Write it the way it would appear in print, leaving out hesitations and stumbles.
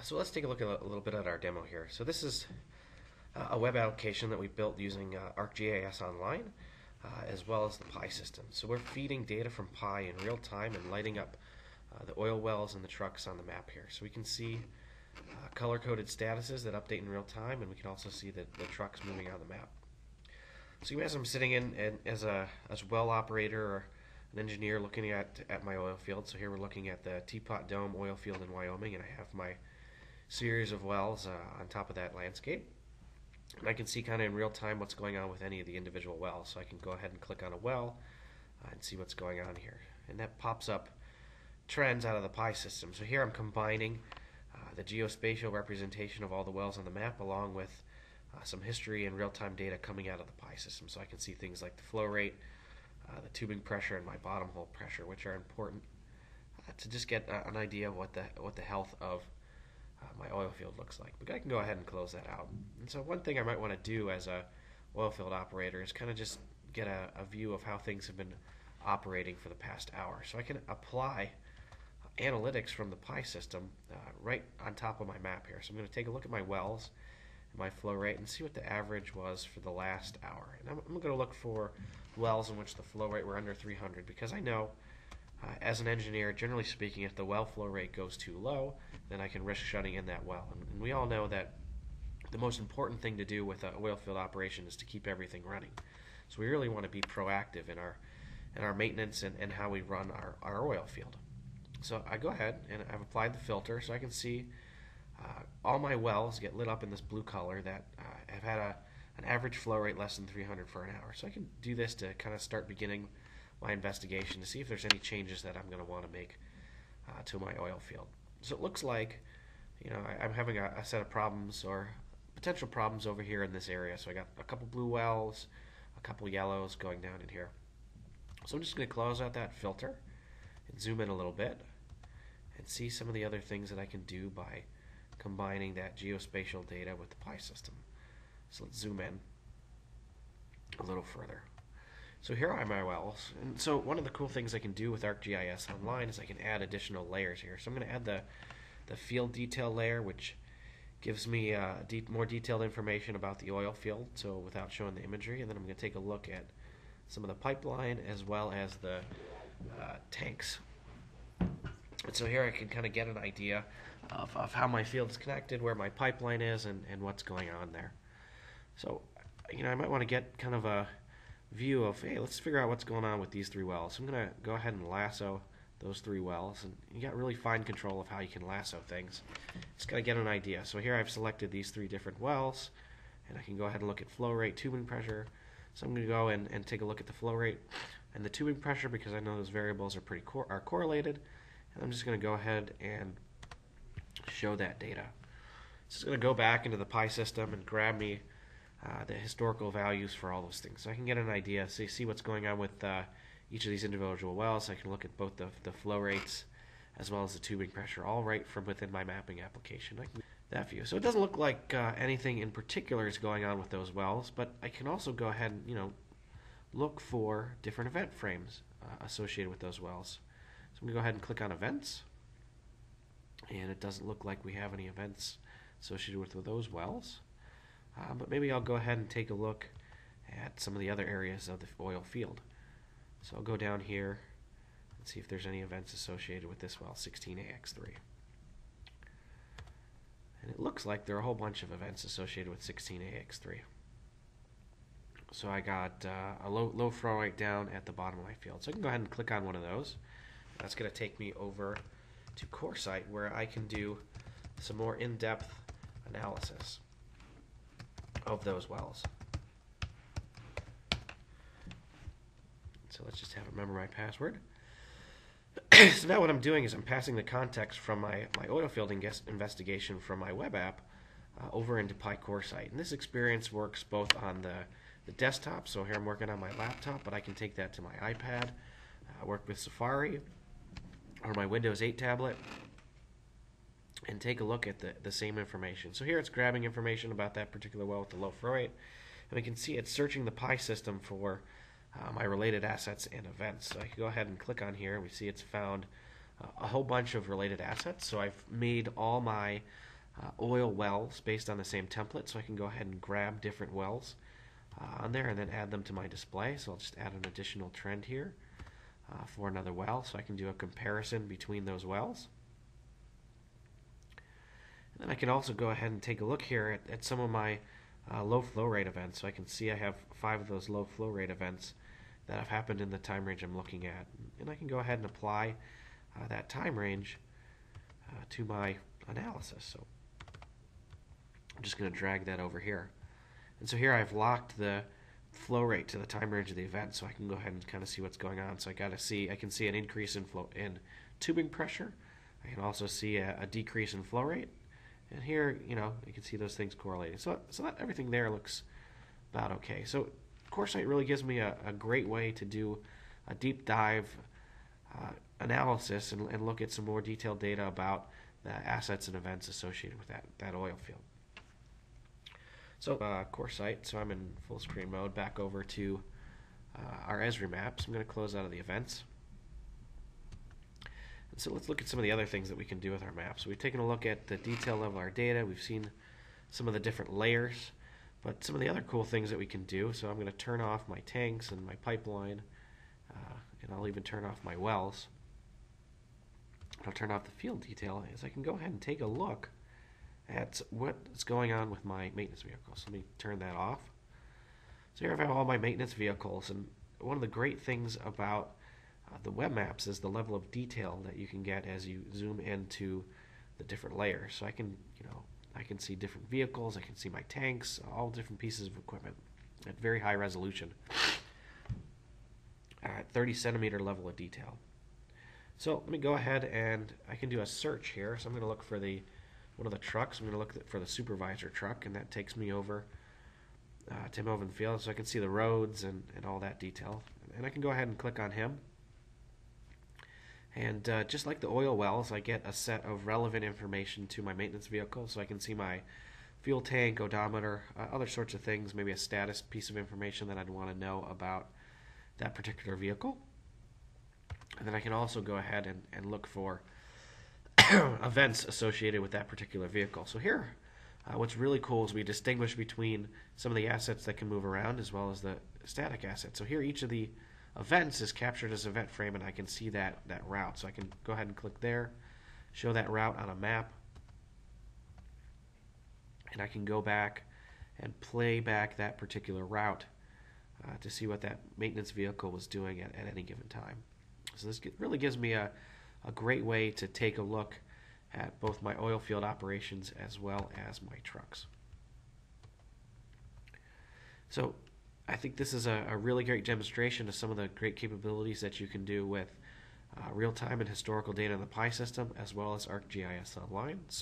So let's take a look at a little bit at our demo here. So this is a web application that we built using ArcGIS Online, as well as the Pi system. So we're feeding data from Pi in real time and lighting up the oil wells and the trucks on the map here. So we can see color-coded statuses that update in real time, and we can also see the trucks moving on the map. So you imagine I'm sitting in as a well operator or an engineer looking at my oil field. So here we're looking at the Teapot Dome oil field in Wyoming, and I have my series of wells on top of that landscape. And I can see kind of in real time what's going on with any of the individual wells. So I can go ahead and click on a well and see what's going on here. And that pops up trends out of the Pi system. So here I'm combining the geospatial representation of all the wells on the map along with some history and real-time data coming out of the Pi system. So I can see things like the flow rate, the tubing pressure, and my bottom hole pressure, which are important to just get an idea of what the health of my oil field looks like. But I can go ahead and close that out. And so one thing I might want to do as a oil field operator is kind of just get a view of how things have been operating for the past hour. So I can apply analytics from the Pi system right on top of my map here. So I'm going to take a look at my wells and my flow rate and see what the average was for the last hour. And I'm going to look for wells in which the flow rate were under 300 because I know as an engineer, generally speaking, if the well flow rate goes too low, then I can risk shutting in that well. And we all know that the most important thing to do with an oil field operation is to keep everything running. So we really want to be proactive in our maintenance and how we run our oil field. So I go ahead and I've applied the filter so I can see all my wells get lit up in this blue color that have had an average flow rate less than 300 for an hour. So I can do this to kind of start beginning my investigation to see if there's any changes that I'm going to want to make to my oil field. So it looks like I'm having a set of problems or potential problems over here in this area. So I got a couple blue wells, a couple yellows going down in here. So I'm just going to close out that filter and zoom in a little bit and see some of the other things that I can do by combining that geospatial data with the Pi system. So let's zoom in a little further. So here are my wells. And so one of the cool things I can do with ArcGIS Online is I can add additional layers here. So I'm going to add the field detail layer, which gives me more detailed information about the oil field, so without showing the imagery. And then I'm going to take a look at some of the pipeline as well as the tanks. And so here I can kind of get an idea of how my field is connected, where my pipeline is, and what's going on there. So I might want to get kind of a view of, hey, let's figure out what's going on with these three wells. So I'm going to go ahead and lasso those three wells, and you got really fine control of how you can lasso things. Just got to get an idea. So here I've selected these three different wells, and I can go ahead and look at flow rate, tubing pressure. So I'm going to go and take a look at the flow rate and the tubing pressure because I know those variables are correlated, and I'm just going to go ahead and show that data. So it's going to go back into the Pi system and grab me the historical values for all those things. So I can get an idea, see what's going on with each of these individual wells. I can look at both the flow rates as well as the tubing pressure, all right from within my mapping application. I can do that view. So it doesn't look like anything in particular is going on with those wells, but I can also go ahead and look for different event frames associated with those wells. So I'm going to go ahead and click on events, and it doesn't look like we have any events associated with those wells. But maybe I'll go ahead and take a look at some of the other areas of the oil field. So I'll go down here and see if there's any events associated with this well, 16AX3. And it looks like there are a whole bunch of events associated with 16AX3. So I got a low flow rate down at the bottom of my field. So I can go ahead and click on one of those. That's going to take me over to CoreSite, where I can do some more in-depth analysis of those wells. So let's just remember my password. So now what I'm doing is I'm passing the context from my oil field investigation from my web app over into Pi CoreSite. And this experience works both on the desktop, so here I'm working on my laptop, but I can take that to my iPad, work with Safari, or my Windows 8 tablet, and take a look at the same information. So here it's grabbing information about that particular well with the low flow rate, and we can see it's searching the Pi system for my related assets and events. So I can go ahead and click on here, and we see it's found a whole bunch of related assets. So I've made all my oil wells based on the same template, so I can go ahead and grab different wells on there and then add them to my display. So I'll just add an additional trend here for another well, so I can do a comparison between those wells. And then I can also go ahead and take a look here at some of my low flow rate events. So I can see I have 5 of those low flow rate events that have happened in the time range I'm looking at. And I can go ahead and apply that time range to my analysis. So I'm just going to drag that over here. And so here I've locked the flow rate to the time range of the event, so I can go ahead and kind of see what's going on. So I can see an increase in tubing pressure. I can also see a decrease in flow rate. And here, you can see those things correlating. So that everything there looks about okay. So CoreSite really gives me a great way to do a deep dive analysis and look at some more detailed data about the assets and events associated with that oil field. So CoreSite, so I'm in full screen mode, back over to our ESRI maps. I'm going to close out of the events. And so let's look at some of the other things that we can do with our maps. So we've taken a look at the detail level of our data. We've seen some of the different layers, but some of the other cool things that we can do. So I'm going to turn off my tanks and my pipeline, and I'll even turn off my wells. I'll turn off the field detail, as I can go ahead and take a look at what's going on with my maintenance vehicles. Let me turn that off. So here I have all my maintenance vehicles, and one of the great things about the web maps is the level of detail that you can get as you zoom into the different layers. So I can see different vehicles, I can see my tanks, all different pieces of equipment at very high resolution at 30 centimeter level of detail. So let me go ahead and I can do a search here. So I'm going to look for one of the trucks. I'm going to look for the supervisor truck, and that takes me over Tim Oven Field, so I can see the roads and all that detail. And I can go ahead and click on him. And just like the oil wells, I get a set of relevant information to my maintenance vehicle, so I can see my fuel tank, odometer, other sorts of things, maybe a status piece of information that I'd want to know about that particular vehicle. And then I can also go ahead and look for events associated with that particular vehicle. So here, what's really cool is we distinguish between some of the assets that can move around as well as the static assets. So here, each of the events is captured as event frame, and I can see that route. So I can go ahead and click there, show that route on a map, and I can go back and play back that particular route to see what that maintenance vehicle was doing at any given time. So this really gives me a great way to take a look at both my oil field operations as well as my trucks. So I think this is a really great demonstration of some of the great capabilities that you can do with real-time and historical data in the PI system, as well as ArcGIS Online. So